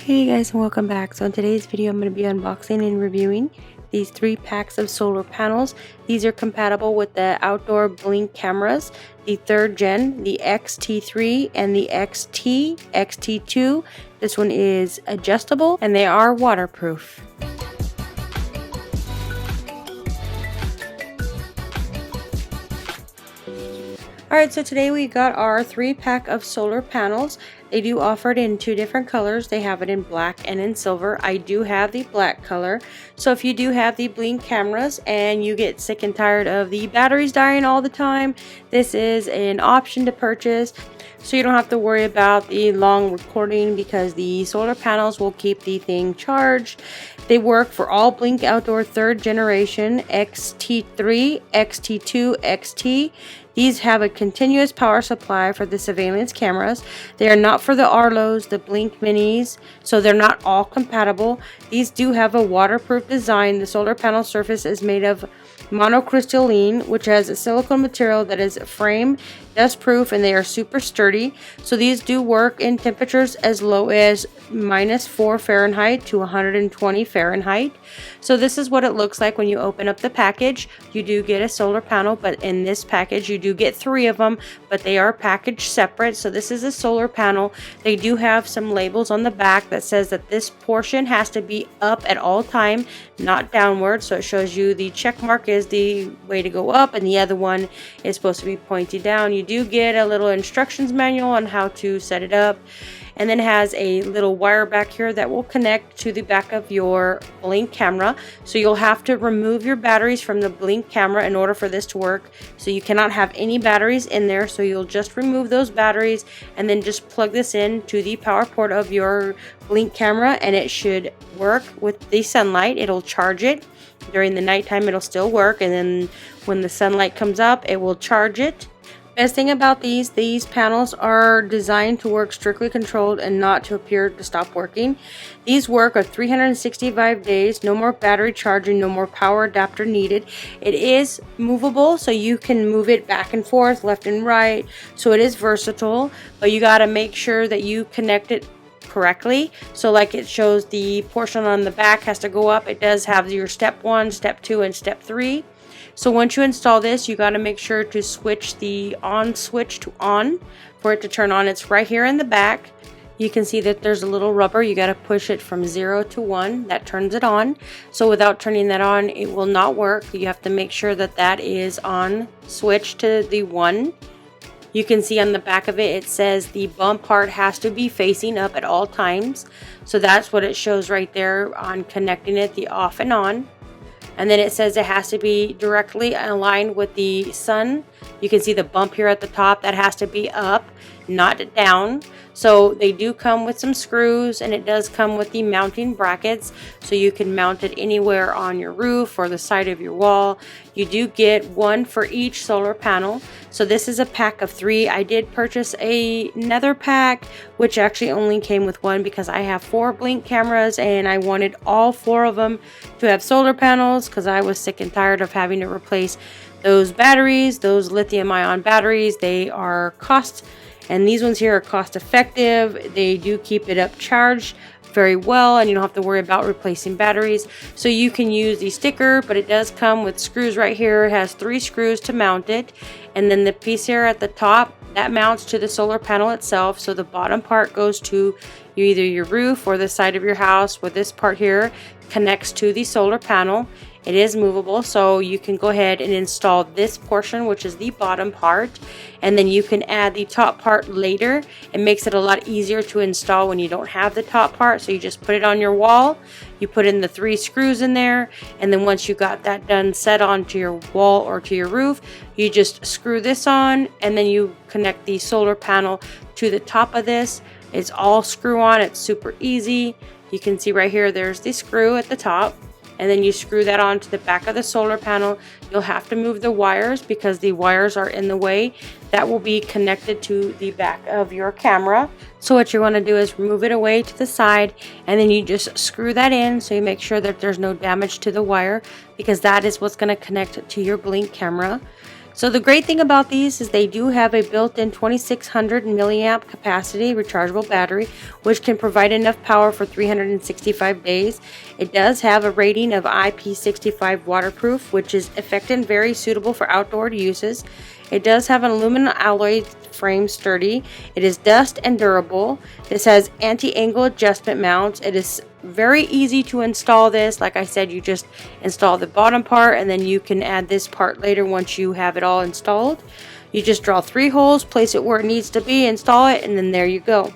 Hey guys, and welcome back. So in today's video I'm going to be unboxing and reviewing these 3 packs of solar panels. These are compatible with the outdoor Blink cameras, the 3rd gen, the XT3 and the XT XT2. This one is adjustable and they are waterproof. Alright, so today we got our 3-pack of solar panels. They do offer it in 2 different colors. They have it in black and in silver. I do have the black color. So if you do have the Blink cameras and you get sick and tired of the batteries dying all the time, this is an option to purchase. So you don't have to worry about the long recording because the solar panels will keep the thing charged. They work for all Blink Outdoor 3rd generation, XT3, XT2 XT. These have a continuous power supply for the surveillance cameras. They are not for the Arlos, the Blink Minis, so they're not all compatible. These do have a waterproof design. The solar panel surface is made of monocrystalline, which has a silicone material that is frame dustproof, and they are super sturdy. So these do work in temperatures as low as -4 Fahrenheit to 120 Fahrenheit. So this is what it looks like when you open up the package. You do get a solar panel, but in this package you do get 3 of them, but they are packaged separate. So this is a solar panel. They do have some labels on the back that says that this portion has to be up at all time, not downward. So it shows you the check mark is the way to go up and the other one is supposed to be pointy down. You do get a little instructions manual on how to set it up, and then has a little wire back here that will connect to the back of your Blink camera. So you'll have to remove your batteries from the Blink camera in order for this to work. So you cannot have any batteries in there, so you'll just remove those batteries and then just plug this in to the power port of your Blink camera, and it should work with the sunlight. It'll charge it. During the nighttime it'll still work, and then when the sunlight comes up it will charge it. Best thing about these panels are designed to work strictly controlled and not to appear to stop working. These work of 365 days, no more battery charging, no more power adapter needed. It is movable, so you can move it back and forth, left and right, so it is versatile, but you got to make sure that you connect it correctly. So like it shows the portion on the back has to go up. It does have your step 1, step 2, and step 3. So once you install this, you got to make sure to switch the on switch to on for it to turn on. It's right here in the back. You can see that there's a little rubber. You got to push it from 0 to 1. That turns it on. So without turning that on, it will not work. You have to make sure that that is on switch to the 1. You can see on the back of it, it says the bump part has to be facing up at all times. So that's what it shows right there on connecting it, the off and on. And then it says it has to be directly aligned with the sun. You can see the bump here at the top. That has to be up, not down. So they do come with some screws, and it does come with the mounting brackets. So you can mount it anywhere on your roof or the side of your wall. You do get 1 for each solar panel. So this is a pack of 3. I did purchase another pack, which actually only came with 1 because I have 4 Blink cameras and I wanted all 4 of them to have solar panels because I was sick and tired of having to replace those batteries, those lithium-ion batteries. They are and these ones here are cost effective. They do keep it up charged very well, and you don't have to worry about replacing batteries. So you can use the sticker, but it does come with screws right here. It has 3 screws to mount it, and then the piece here at the top that mounts to the solar panel itself. So the bottom part goes to either your roof or the side of your house, where this part here connects to the solar panel. It is movable, so you can go ahead and install this portion, which is the bottom part, and then you can add the top part later. It makes it a lot easier to install when you don't have the top part. So you just put it on your wall, you put in the 3 screws in there, and then once you got that done set onto your wall or to your roof, you just screw this on, and then you connect the solar panel to the top of this. It's all screw on. It's super easy. You can see right here there's the screw at the top, and then you screw that onto the back of the solar panel. You'll have to move the wires because the wires are in the way. That will be connected to the back of your camera. So what you want to do is remove it away to the side, and then you just screw that in, so you make sure that there's no damage to the wire, because that is what's going to connect to your Blink camera. So the great thing about these is they do have a built-in 2600 milliamp capacity rechargeable battery, which can provide enough power for 365 days. It does have a rating of IP65 waterproof, which is effective and very suitable for outdoor uses. It does have an aluminum alloy frame, sturdy. It is dust and durable. This has anti-angle adjustment mounts. It is very easy to install this. Like I said, you just install the bottom part and then you can add this part later once you have it all installed. You just draw 3 holes, place it where it needs to be, install it, and then there you go.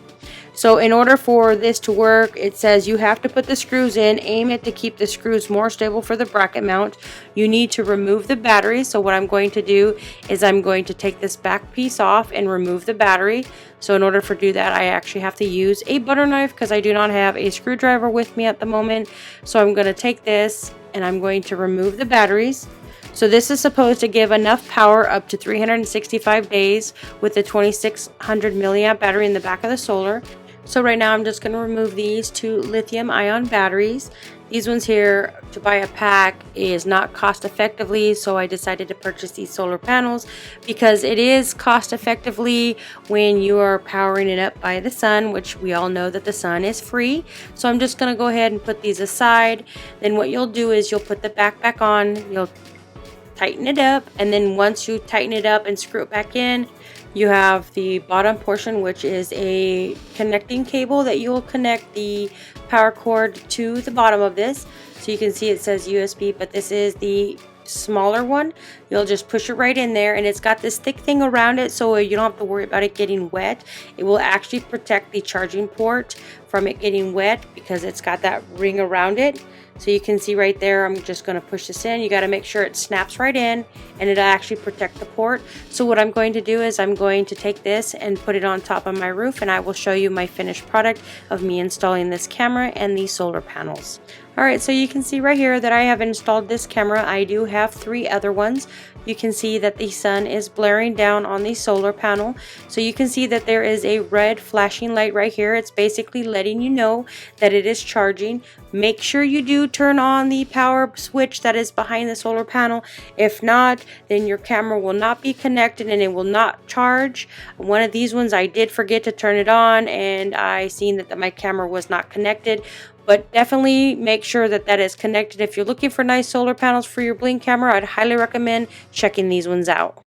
So in order for this to work, it says you have to put the screws in, aim it to keep the screws more stable for the bracket mount. You need to remove the battery. So what I'm going to do is I'm going to take this back piece off and remove the battery. So in order to do that, I actually have to use a butter knife because I do not have a screwdriver with me at the moment. So I'm going to take this and I'm going to remove the batteries. So this is supposed to give enough power up to 365 days with the 2600 milliamp battery in the back of the solar. So right now I'm just going to remove these 2 lithium ion batteries. These ones here to buy a pack is not cost effectively, so I decided to purchase these solar panels because it is cost effectively when you are powering it up by the sun, which we all know that the sun is free. So I'm just going to go ahead and put these aside. Then what you'll do is you'll put the back on, you'll tighten it up, and then once you tighten it up and screw it back in, you have the bottom portion, which is a connecting cable that you will connect the power cord to the bottom of this. So you can see it says USB, but this is the smaller one. You'll just push it right in there, and it's got this thick thing around it so you don't have to worry about it getting wet. It will actually protect the charging port from it getting wet because it's got that ring around it. So you can see right there, I'm just going to push this in. You got to make sure it snaps right in and it'll actually protect the port. So what I'm going to do is I'm going to take this and put it on top of my roof, and I will show you my finished product of me installing this camera and these solar panels. Alright, so you can see right here that I have installed this camera. I do have 3 other ones. You can see that the sun is blaring down on the solar panel. So you can see that there is a red flashing light right here. It's basically letting you know that it is charging. Make sure you do turn on the power switch that is behind the solar panel. If not, then your camera will not be connected and it will not charge. One of these ones I did forget to turn it on, and I seen that my camera was not connected. But definitely make sure that that is connected. If you're looking for nice solar panels for your Bling camera, I'd highly recommend checking these ones out.